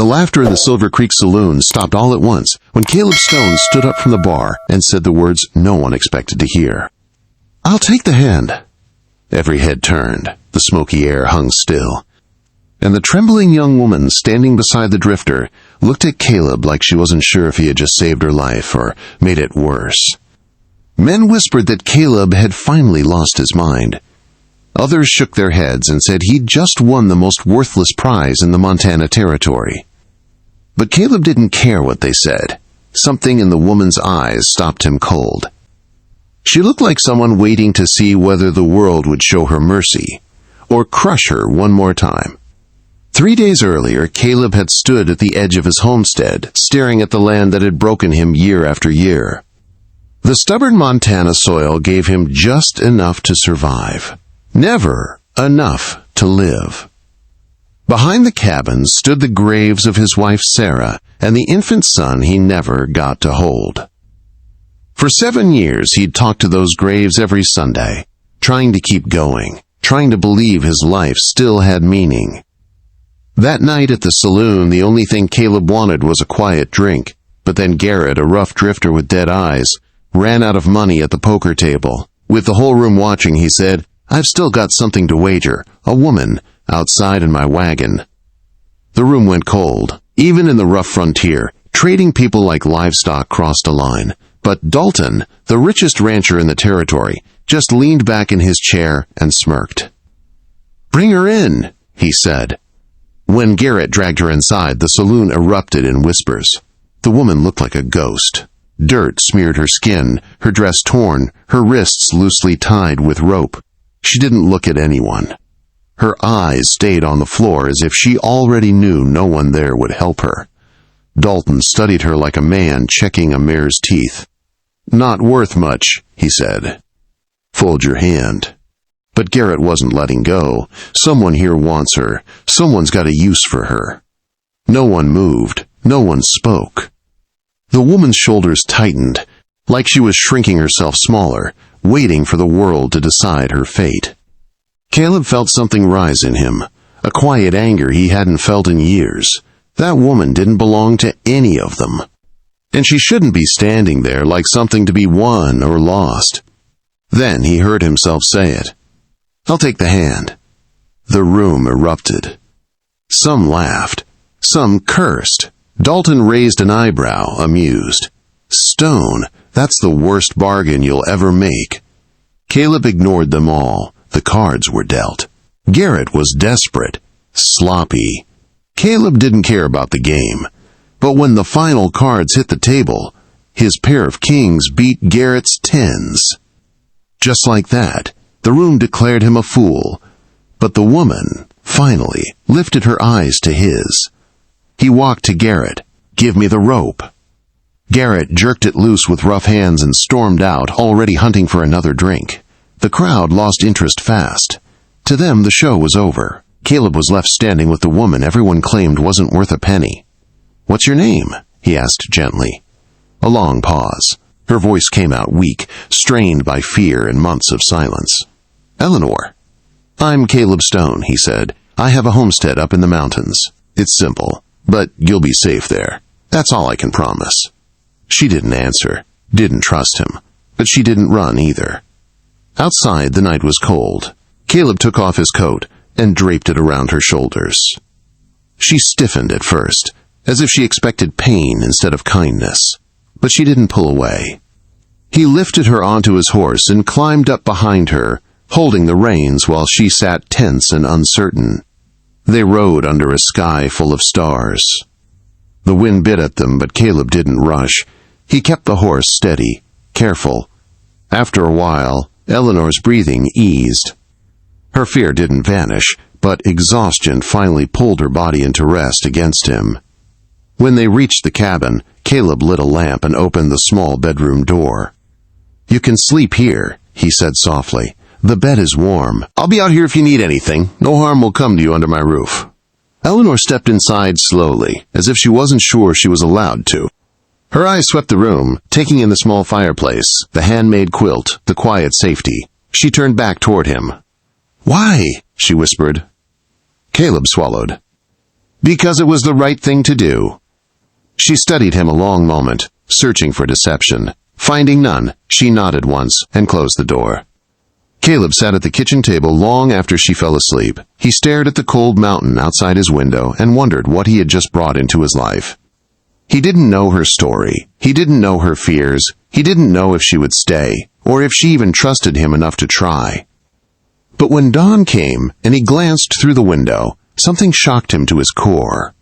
laughter in the Silver Creek saloon stopped all at once when Caleb Stone stood up from the bar and said the words no one expected to hear. "I'll take the hand." Every head turned. The smoky air hung still. And the trembling young woman standing beside the drifter looked at Caleb like she wasn't sure if he had just saved her life or made it worse. Men whispered that Caleb had finally lost his mind. Others shook their heads and said he'd just won the most worthless prize in the Montana Territory. But Caleb didn't care what they said. Something in the woman's eyes stopped him cold. She looked like someone waiting to see whether the world would show her mercy, or crush her one more time. 3 days earlier, Caleb had stood at the edge of his homestead, staring at the land that had broken him year after year. The stubborn Montana soil gave him just enough to survive. Never enough to live. Behind the cabin stood the graves of his wife Sarah and the infant son he never got to hold. For 7 years he'd talked to those graves every Sunday, trying to keep going, trying to believe his life still had meaning. That night at the saloon, the only thing Caleb wanted was a quiet drink, but then Garrett, a rough drifter with dead eyes, ran out of money at the poker table. With the whole room watching, he said, "I've still got something to wager, a woman, outside in my wagon." The room went cold. Even in the rough frontier, trading people like livestock crossed a line. But Dalton, the richest rancher in the territory, just leaned back in his chair and smirked. "Bring her in," he said. When Garrett dragged her inside, the saloon erupted in whispers. The woman looked like a ghost. Dirt smeared her skin, her dress torn, her wrists loosely tied with rope. She didn't look at anyone. Her eyes stayed on the floor as if she already knew no one there would help her. Dalton studied her like a man checking a mare's teeth. "Not worth much," he said. "Fold your hand." But Garrett wasn't letting go. Someone here wants her. Someone's got a use for her. No one moved. No one spoke. The woman's shoulders tightened, like she was shrinking herself smaller, waiting for the world to decide her fate. Caleb felt something rise in him, a quiet anger he hadn't felt in years. That woman didn't belong to any of them. And she shouldn't be standing there like something to be won or lost. Then he heard himself say it. "I'll take the hand." The room erupted. Some laughed. Some cursed. Dalton raised an eyebrow, amused. "Stone, that's the worst bargain you'll ever make." Caleb ignored them all. The cards were dealt. Garrett was desperate, sloppy. Caleb didn't care about the game. But when the final cards hit the table, his pair of kings beat Garrett's tens. Just like that, the room declared him a fool. But the woman, finally, lifted her eyes to his. He walked to Garrett. "Give me the rope." Garrett jerked it loose with rough hands and stormed out, already hunting for another drink. The crowd lost interest fast. To them, the show was over. Caleb was left standing with the woman everyone claimed wasn't worth a penny. "What's your name?" he asked gently. A long pause. Her voice came out weak, strained by fear and months of silence. "Eleanor." "I'm Caleb Stone," he said. "I have a homestead up in the mountains. It's simple, but you'll be safe there. That's all I can promise." She didn't answer, didn't trust him, but she didn't run either. Outside, the night was cold. Caleb took off his coat and draped it around her shoulders. She stiffened at first, as if she expected pain instead of kindness, but she didn't pull away. He lifted her onto his horse and climbed up behind her, holding the reins while she sat tense and uncertain. They rode under a sky full of stars. The wind bit at them, but Caleb didn't rush. He kept the horse steady, careful. After a while, Eleanor's breathing eased. Her fear didn't vanish, but exhaustion finally pulled her body into rest against him. When they reached the cabin, Caleb lit a lamp and opened the small bedroom door. "You can sleep here," he said softly. "The bed is warm. I'll be out here if you need anything. No harm will come to you under my roof." Eleanor stepped inside slowly, as if she wasn't sure she was allowed to. Her eyes swept the room, taking in the small fireplace, the handmade quilt, the quiet safety. She turned back toward him. "Why?" she whispered. Caleb swallowed. Because it was the right thing to do. She studied him a long moment, searching for deception. Finding none, she nodded once and closed the door. Caleb sat at the kitchen table long after she fell asleep. He stared at the cold mountain outside his window and wondered what he had just brought into his life. He didn't know her story. He didn't know her fears. He didn't know if she would stay, or if she even trusted him enough to try. But when dawn came and he glanced through the window, something shocked him to his core.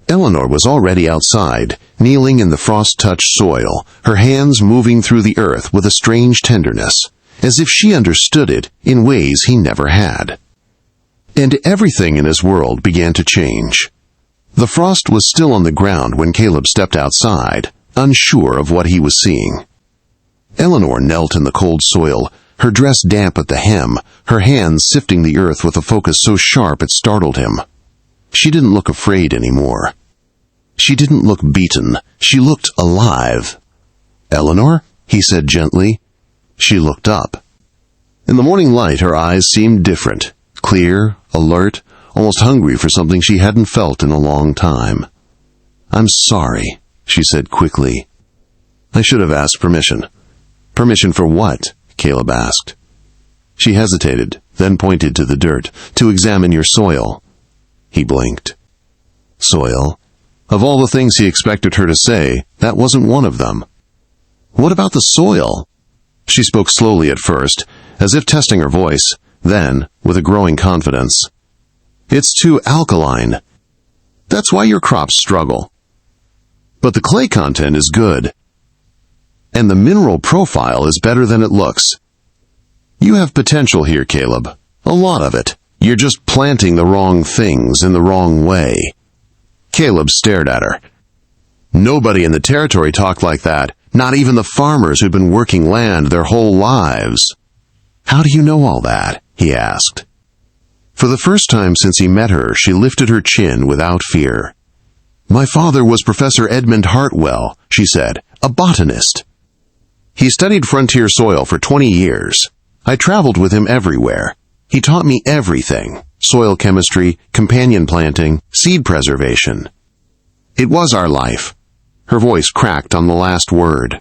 Eleanor was already outside, kneeling in the frost-touched soil, her hands moving through the earth with a strange tenderness, as if she understood it in ways he never had. And everything in his world began to change. The frost was still on the ground when Caleb stepped outside, unsure of what he was seeing. Eleanor knelt in the cold soil, her dress damp at the hem, her hands sifting the earth with a focus so sharp it startled him. She didn't look afraid anymore. She didn't look beaten. She looked alive. "Eleanor?" he said gently. She looked up. In the morning light, her eyes seemed different, clear, alert, almost hungry for something she hadn't felt in a long time. "I'm sorry," she said quickly. "I should have asked permission." "Permission for what?" Caleb asked. She hesitated, then pointed to the dirt. "To examine your soil." He blinked. Soil? Of all the things he expected her to say, that wasn't one of them. "What about the soil?" She spoke slowly at first, as if testing her voice, then, with a growing confidence. "It's too alkaline. That's why your crops struggle. But the clay content is good. And the mineral profile is better than it looks. You have potential here, Caleb. A lot of it. You're just planting the wrong things in the wrong way." Caleb stared at her. Nobody in the territory talked like that, not even the farmers who'd been working land their whole lives. "How do you know all that?" he asked. For the first time since he met her, she lifted her chin without fear. "My father was Professor Edmund Hartwell," she said, "a botanist. He studied frontier soil for 20 years. I traveled with him everywhere. He taught me everything: soil chemistry, companion planting, seed preservation. It was our life." Her voice cracked on the last word.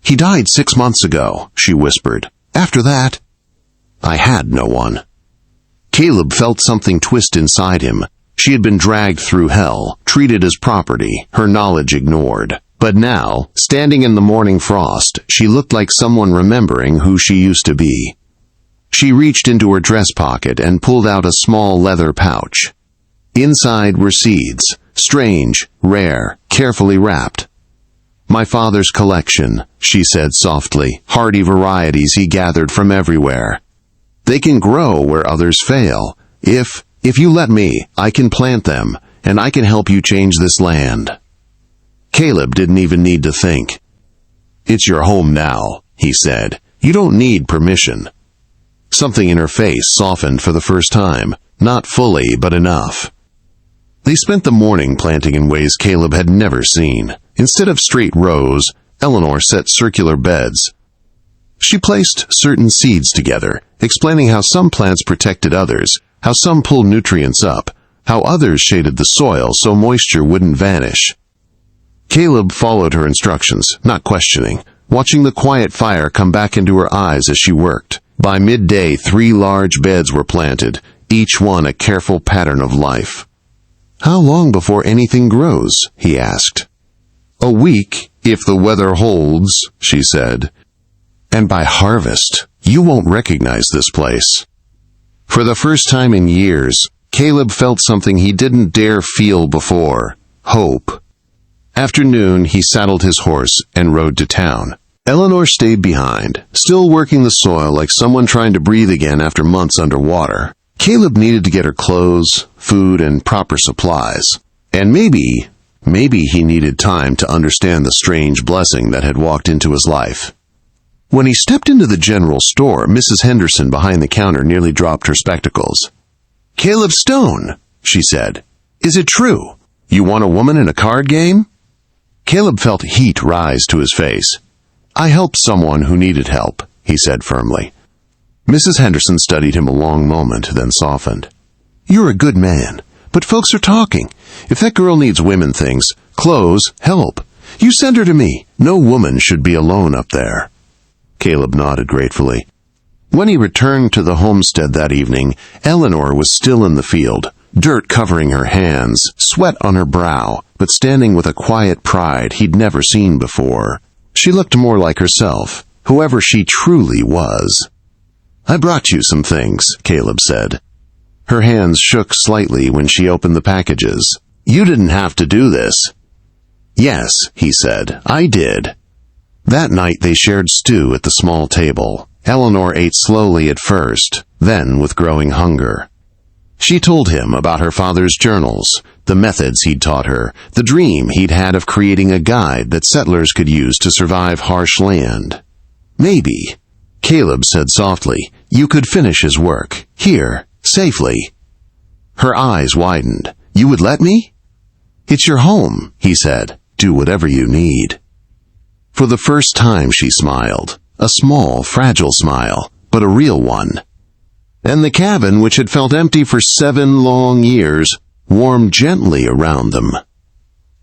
"He died 6 months ago," she whispered. "After that, I had no one." Caleb felt something twist inside him. She had been dragged through hell, treated as property, her knowledge ignored. But now, standing in the morning frost, she looked like someone remembering who she used to be. She reached into her dress pocket and pulled out a small leather pouch. Inside were seeds, strange, rare, carefully wrapped. "My father's collection," she said softly, "hardy varieties he gathered from everywhere. They can grow where others fail. If you let me, I can plant them, and I can help you change this land." Caleb didn't even need to think. "It's your home now," he said. "You don't need permission." Something in her face softened for the first time, not fully, but enough. They spent the morning planting in ways Caleb had never seen. Instead of straight rows, Eleanor set circular beds. She placed certain seeds together, explaining how some plants protected others, how some pulled nutrients up, how others shaded the soil so moisture wouldn't vanish. Caleb followed her instructions, not questioning, watching the quiet fire come back into her eyes as she worked. By midday, 3 large beds were planted, each one a careful pattern of life. "How long before anything grows?" he asked. "A week, if the weather holds," she said. "And by harvest, you won't recognize this place." For the first time in years, Caleb felt something he didn't dare feel before: hope. After noon, he saddled his horse and rode to town. Eleanor stayed behind, still working the soil like someone trying to breathe again after months underwater. Caleb needed to get her clothes, food, and proper supplies. And maybe he needed time to understand the strange blessing that had walked into his life. When he stepped into the general store, Mrs. Henderson behind the counter nearly dropped her spectacles. "Caleb Stone," she said. "Is it true? You want a woman in a card game?" Caleb felt heat rise to his face. "I helped someone who needed help," he said firmly. Mrs. Henderson studied him a long moment, then softened. "You're a good man, But folks are talking. If that girl needs women things, clothes, help, you send her to me. No woman should be alone up there." Caleb nodded gratefully. When he returned to the homestead that evening, Eleanor was still in the field, dirt covering her hands, sweat on her brow, but standing with a quiet pride he'd never seen before. She looked more like herself, whoever she truly was. "I brought you some things," Caleb said. Her hands shook slightly when she opened the packages. "You didn't have to do this." "Yes," he said, "I did." That night they shared stew at the small table. Eleanor ate slowly at first, then with growing hunger. She told him about her father's journals, the methods he'd taught her, the dream he'd had of creating a guide that settlers could use to survive harsh land. "Maybe," Caleb said softly, "you could finish his work, here, safely." Her eyes widened. "You would let me?" "It's your home," he said. "Do whatever you need." For the first time she smiled, a small, fragile smile, but a real one. And the cabin, which had felt empty for 7 long years, warmed gently around them.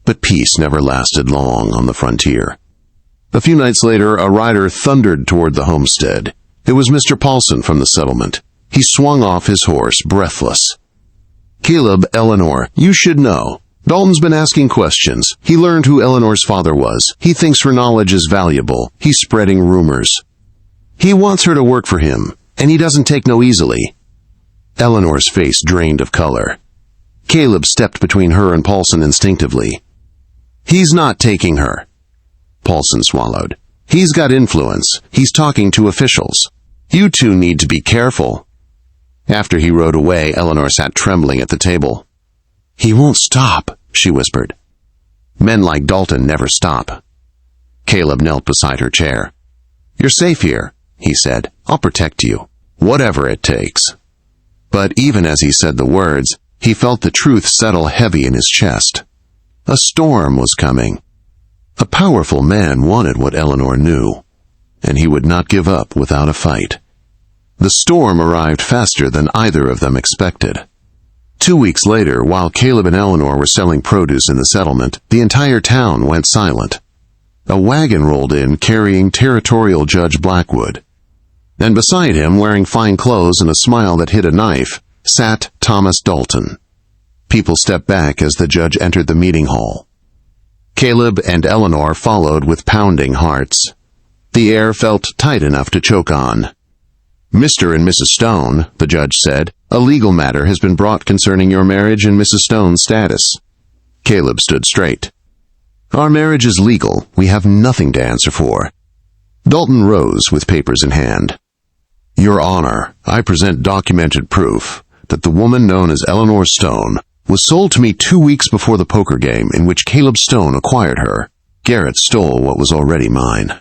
But peace never lasted long on the frontier. A few nights later, a rider thundered toward the homestead. It was Mr. Paulson from the settlement. He swung off his horse, breathless. "Caleb, Eleanor, you should know. Dalton's been asking questions. He learned who Eleanor's father was. He thinks her knowledge is valuable. He's spreading rumors. He wants her to work for him, and he doesn't take no easily." Eleanor's face drained of color. Caleb stepped between her and Paulson instinctively. "He's not taking her." Paulson swallowed. "He's got influence. He's talking to officials. You two need to be careful." After he rode away, Eleanor sat trembling at the table. "He won't stop," she whispered. "Men like Dalton never stop." Caleb knelt beside her chair. "You're safe here," he said. "I'll protect you, whatever it takes." But even as he said the words, he felt the truth settle heavy in his chest. A storm was coming. A powerful man wanted what Eleanor knew, and he would not give up without a fight. The storm arrived faster than either of them expected. 2 weeks later, while Caleb and Eleanor were selling produce in the settlement, the entire town went silent. A wagon rolled in carrying Territorial Judge Blackwood. And beside him, wearing fine clothes and a smile that hid a knife, sat Thomas Dalton. People stepped back as the judge entered the meeting hall. Caleb and Eleanor followed with pounding hearts. The air felt tight enough to choke on. "Mr. and Mrs. Stone," the judge said, "a legal matter has been brought concerning your marriage and Mrs. Stone's status." Caleb stood straight. "Our marriage is legal. We have nothing to answer for." Dalton rose with papers in hand. "Your Honor, I present documented proof that the woman known as Eleanor Stone was sold to me 2 weeks before the poker game in which Caleb Stone acquired her. Garrett stole what was already mine."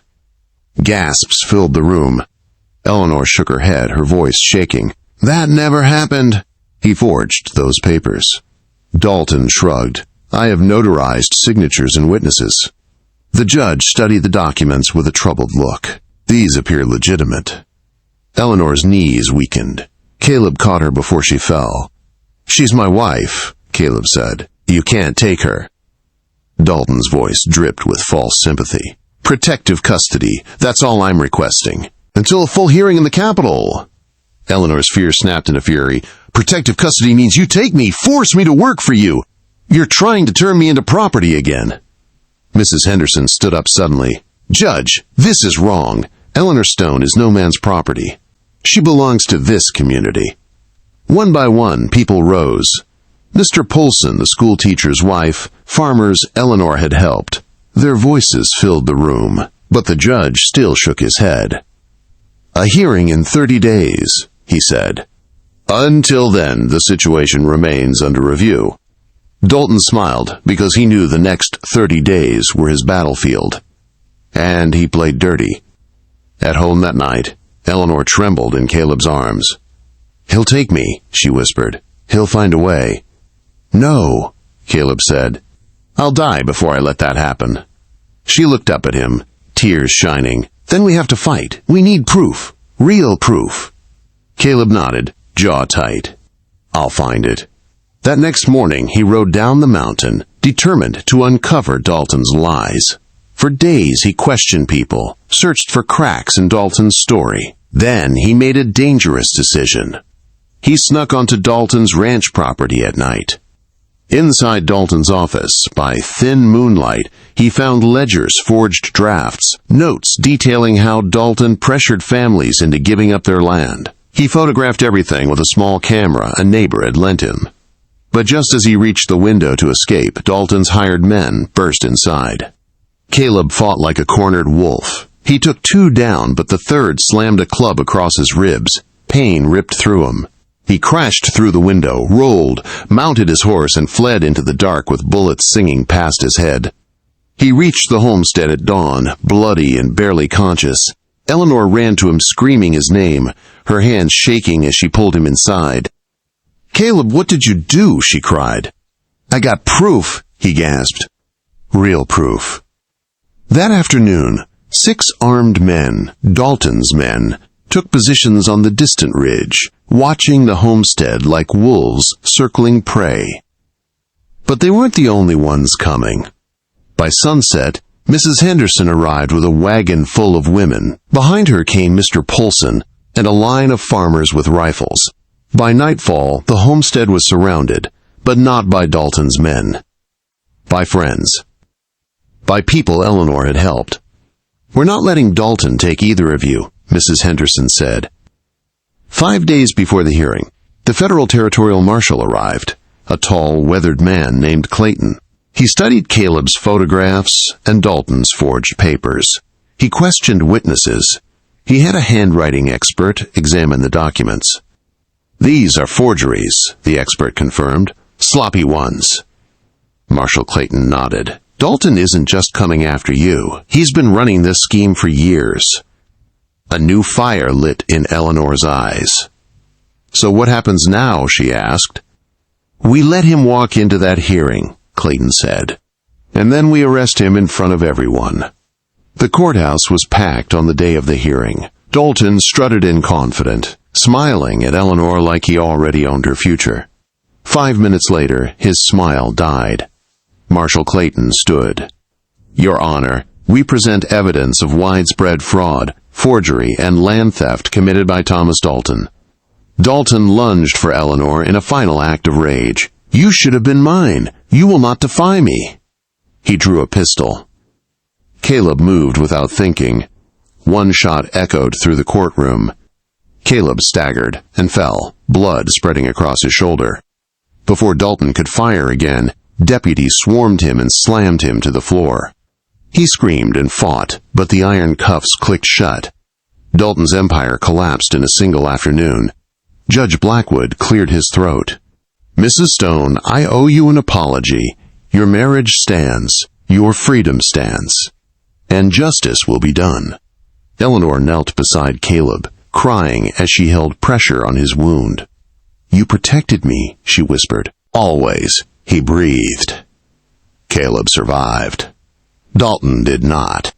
Gasps filled the room. Eleanor shook her head, her voice shaking. "That never happened." "He forged those papers." Dalton shrugged. "I have notarized signatures and witnesses." The judge studied the documents with a troubled look. "These appear legitimate." Eleanor's knees weakened. Caleb caught her before she fell. "She's my wife," Caleb said. "You can't take her." Dalton's voice dripped with false sympathy. "Protective custody, that's all I'm requesting. Until a full hearing in the Capitol." Eleanor's fear snapped in a fury. "Protective custody means you take me, force me to work for you. You're trying to turn me into property again." Mrs. Henderson stood up suddenly. "Judge, this is wrong. Eleanor Stone is no man's property. She belongs to this community." One by one, people rose. Mr. Polson, the school teacher's wife, farmers Eleanor had helped. Their voices filled the room, but the judge still shook his head. "A hearing in 30 days, he said. "Until then, the situation remains under review." Dalton smiled because he knew the next 30 days were his battlefield. And he played dirty. At home that night, Eleanor trembled in Caleb's arms. "He'll take me," she whispered. "He'll find a way." "No," Caleb said. "I'll die before I let that happen." She looked up at him, tears shining. "Then we have to fight. We need proof. Real proof." Caleb nodded, jaw tight. "I'll find it." That next morning, he rode down the mountain, determined to uncover Dalton's lies. For days, he questioned people, searched for cracks in Dalton's story. Then he made a dangerous decision. He snuck onto Dalton's ranch property at night. Inside Dalton's office, by thin moonlight, he found ledgers, forged drafts, notes detailing how Dalton pressured families into giving up their land. He photographed everything with a small camera a neighbor had lent him. But just as he reached the window to escape, Dalton's hired men burst inside. Caleb fought like a cornered wolf. He took 2 down, but the third slammed a club across his ribs. Pain ripped through him. He crashed through the window, rolled, mounted his horse, and fled into the dark with bullets singing past his head. He reached the homestead at dawn, bloody and barely conscious. Eleanor ran to him, screaming his name, her hands shaking as she pulled him inside. "Caleb, what did you do?" she cried. "I got proof," he gasped. Real proof. That afternoon, 6 armed men, Dalton's men, took positions on the distant ridge, watching the homestead like wolves circling prey. But they weren't the only ones coming. By sunset, Mrs. Henderson arrived with a wagon full of women. Behind her came Mr. Polson and a line of farmers with rifles. By nightfall, the homestead was surrounded, but not by Dalton's men. By friends. By people Eleanor had helped. "We're not letting Dalton take either of you," Mrs. Henderson said. 5 days before the hearing, the federal territorial marshal arrived, a tall, weathered man named Clayton. He studied Caleb's photographs and Dalton's forged papers. He questioned witnesses. He had a handwriting expert examine the documents. "These are forgeries," the expert confirmed. "Sloppy ones." Marshal Clayton nodded. "Dalton isn't just coming after you. He's been running this scheme for years." A new fire lit in Eleanor's eyes. "So what happens now?" she asked. "We let him walk into that hearing," Clayton said. "And then we arrest him in front of everyone." The courthouse was packed on the day of the hearing. Dalton strutted in confident, smiling at Eleanor like he already owned her future. 5 minutes later, his smile died. Marshal Clayton stood. "Your Honor, we present evidence of widespread fraud, forgery, and land theft committed by Thomas Dalton." Dalton lunged for Eleanor in a final act of rage. "You should have been mine. You will not defy me." He drew a pistol. Caleb moved without thinking. One shot echoed through the courtroom. Caleb staggered and fell, blood spreading across his shoulder. Before Dalton could fire again, deputies swarmed him and slammed him to the floor. He screamed and fought, but the iron cuffs clicked shut. Dalton's empire collapsed in a single afternoon. Judge Blackwood cleared his throat. "Mrs. Stone, I owe you an apology. Your marriage stands. Your freedom stands. And justice will be done." Eleanor knelt beside Caleb, crying as she held pressure on his wound. "You protected me," she whispered. "Always," he breathed. Caleb survived. Dalton did not.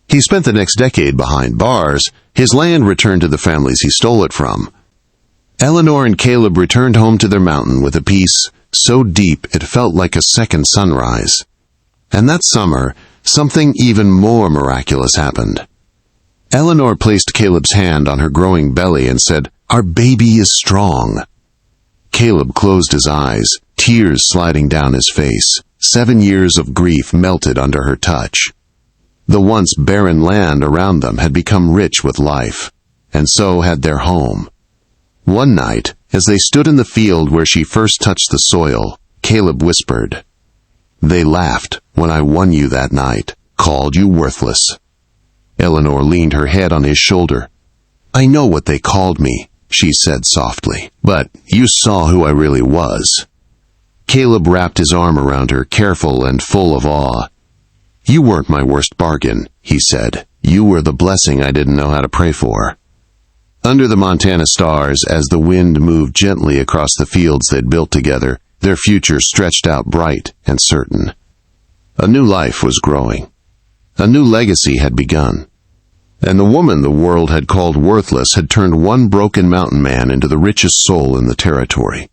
He spent the next decade behind bars. His land returned to the families he stole it from. Eleanor and Caleb returned home to their mountain with a peace so deep it felt like a second sunrise. And that summer, something even more miraculous happened. Eleanor placed Caleb's hand on her growing belly and said, "Our baby is strong." Caleb closed his eyes, tears sliding down his face. 7 years of grief melted under her touch. The once barren land around them had become rich with life, and so had their home. One night, as they stood in the field where she first touched the soil, Caleb whispered, "They laughed when I won you that night, called you worthless." Eleanor leaned her head on his shoulder. "I know what they called me," she said softly, "but you saw who I really was." Caleb wrapped his arm around her, careful and full of awe. "You weren't my worst bargain," he said. "You were the blessing I didn't know how to pray for." Under the Montana stars, as the wind moved gently across the fields they'd built together, their future stretched out bright and certain. A new life was growing. A new legacy had begun. And the woman the world had called worthless had turned one broken mountain man into the richest soul in the territory.